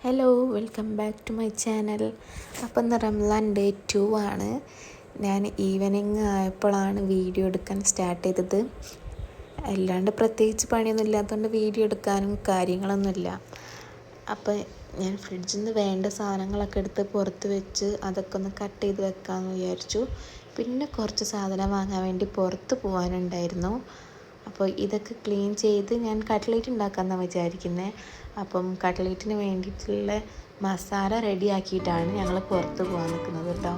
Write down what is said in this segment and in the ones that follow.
Hello, welcome back to my channel. അപ്പം ഇന്ന് Ramzan day 2 ആണ്. ഞാൻ ഈവനിങ് ആയപ്പോഴാണ് വീഡിയോ എടുക്കാൻ സ്റ്റാർട്ട് ചെയ്തത്. അല്ലാണ്ട് പ്രത്യേകിച്ച് പണിയൊന്നും ഇല്ലാത്തതുകൊണ്ട് വീഡിയോ എടുക്കാനും കാര്യങ്ങളൊന്നുമില്ല. അപ്പോൾ ഞാൻ ഫ്രിഡ്ജിൽ നിന്ന് വേണ്ട സാധനങ്ങളൊക്കെ എടുത്ത് പുറത്ത് വെച്ച് അതൊക്കെ ഒന്ന് കട്ട് ചെയ്ത് വെക്കാമെന്ന് വിചാരിച്ചു. പിന്നെ കുറച്ച് സാധനം വാങ്ങാൻ വേണ്ടി പുറത്ത് പോകാനുണ്ടായിരുന്നു. അപ്പോൾ ഇതൊക്കെ ക്ലീൻ ചെയ്ത് ഞാൻ കട്ട്ലേറ്റ് ഉണ്ടാക്കാമെന്നാണ് വിചാരിക്കുന്നത്. അപ്പം കട്ട്ലേറ്റിന് വേണ്ടിയിട്ടുള്ള മസാല റെഡിയാക്കിയിട്ടാണ് ഞങ്ങൾ പുറത്ത് പോകാൻ നിൽക്കുന്നത് കേട്ടോ.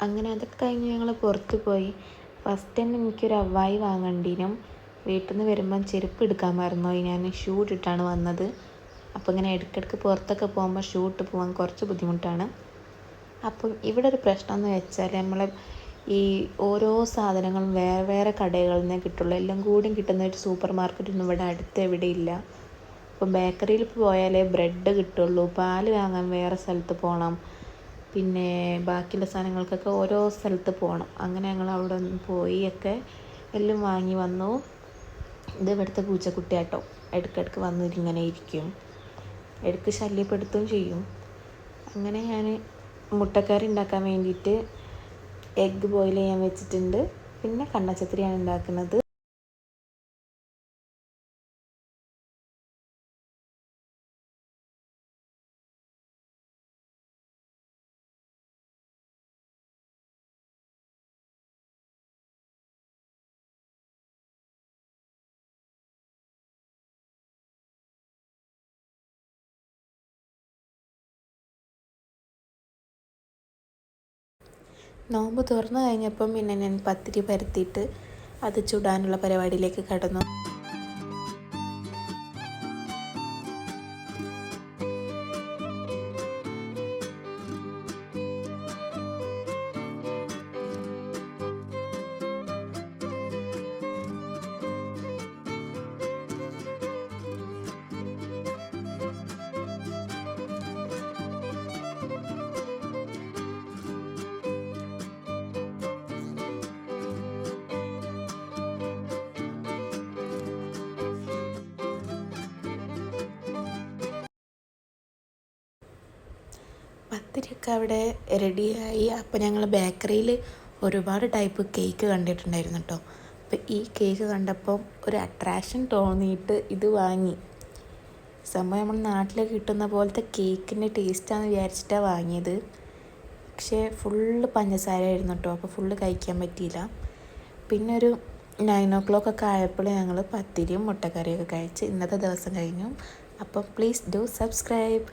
അങ്ങനെ അതൊക്കെ കഴിഞ്ഞ് ഞങ്ങൾ പുറത്ത് പോയി. ഫസ്റ്റ് തന്നെ എനിക്കൊരു അവ്വായി വാങ്ങണ്ടീനും. വീട്ടിൽ നിന്ന് വരുമ്പം ചെരുപ്പ് എടുക്കാൻ മറന്നുപോയി. ഞാൻ ഷൂ ഇട്ടിട്ടാണ് വന്നത്. അപ്പോൾ ഇങ്ങനെ ഇടയ്ക്കിടയ്ക്ക് പുറത്തൊക്കെ പോകുമ്പോൾ ഷൂ ഇട്ട് പോകാൻ കുറച്ച് ബുദ്ധിമുട്ടാണ്. അപ്പം ഇവിടെ ഒരു പ്രശ്നം എന്ന് വെച്ചാൽ നമ്മൾ ഈ ഓരോ സാധനങ്ങളും വേറെ വേറെ കടകളിൽ നിന്നേ കിട്ടുള്ളൂ. എല്ലാം കൂടിയും കിട്ടുന്ന ഒരു സൂപ്പർ മാർക്കറ്റൊന്നും ഇവിടെ അടുത്ത് എവിടെയില്ല. അപ്പം ബേക്കറിയിൽ പോയാലേ ബ്രെഡ് കിട്ടുള്ളൂ. പാൽ വാങ്ങാൻ വേറെ സ്ഥലത്ത് പോകണം. പിന്നെ ബാക്കിയുള്ള സാധനങ്ങൾക്കൊക്കെ ഓരോ സ്ഥലത്ത് പോകണം. അങ്ങനെ ഞങ്ങൾ അവിടെ പോയി ഒക്കെ എല്ലാം വാങ്ങി വന്നു. ഇത് ഇവിടുത്തെ പൂച്ചക്കുട്ടിയാട്ടോ. ഇടയ്ക്കിടയ്ക്ക് വന്നിങ്ങനെ ഇരിക്കും, ഇടയ്ക്ക് ശല്യപ്പെടുത്തുകയും ചെയ്യും. അങ്ങനെ ഞാൻ മുട്ടക്കറി ഉണ്ടാക്കാൻ വേണ്ടിയിട്ട് എഗ്ഗ് ബോയിൽ ചെയ്യാൻ വെച്ചിട്ടുണ്ട്. പിന്നെ കണ്ണച്ചത്തിരിയാണ് ഉണ്ടാക്കുന്നത്. നോമ്പ് തുറന്നു കഴിഞ്ഞപ്പം പിന്നെ ഞാൻ പത്തിരി പരത്തിയിട്ട് അത് ചുടാനുള്ള പരിപാടിയിലേക്ക് കടന്നു. പത്തിരിയൊക്കെ അവിടെ റെഡിയായി. അപ്പോൾ ഞങ്ങൾ ബേക്കറിയിൽ ഒരുപാട് ടൈപ്പ് കേക്ക് കണ്ടിട്ടുണ്ടായിരുന്നു കേട്ടോ. അപ്പോൾ ഈ കേക്ക് കണ്ടപ്പോൾ ഒരു അട്രാക്ഷൻ തോന്നിയിട്ട് ഇത് വാങ്ങി. സംഭവം നമ്മൾ നാട്ടിലൊക്കെ കിട്ടുന്ന പോലത്തെ കേക്കിൻ്റെ ടേസ്റ്റാണെന്ന് വിചാരിച്ചിട്ടാണ് വാങ്ങിയത്. പക്ഷേ ഫുള്ള് പഞ്ചസാരയായിരുന്നു കേട്ടോ. അപ്പോൾ ഫുള്ള് കഴിക്കാൻ പറ്റിയില്ല. പിന്നെ ഒരു 9 o'clock ഒക്കെ ആയപ്പോൾ ഞങ്ങൾ പത്തിരിയും മുട്ടക്കറിയൊക്കെ കഴിച്ച് ഇന്നത്തെ ദിവസം കഴിഞ്ഞു. അപ്പോൾ പ്ലീസ് ഡു സബ്സ്ക്രൈബ്.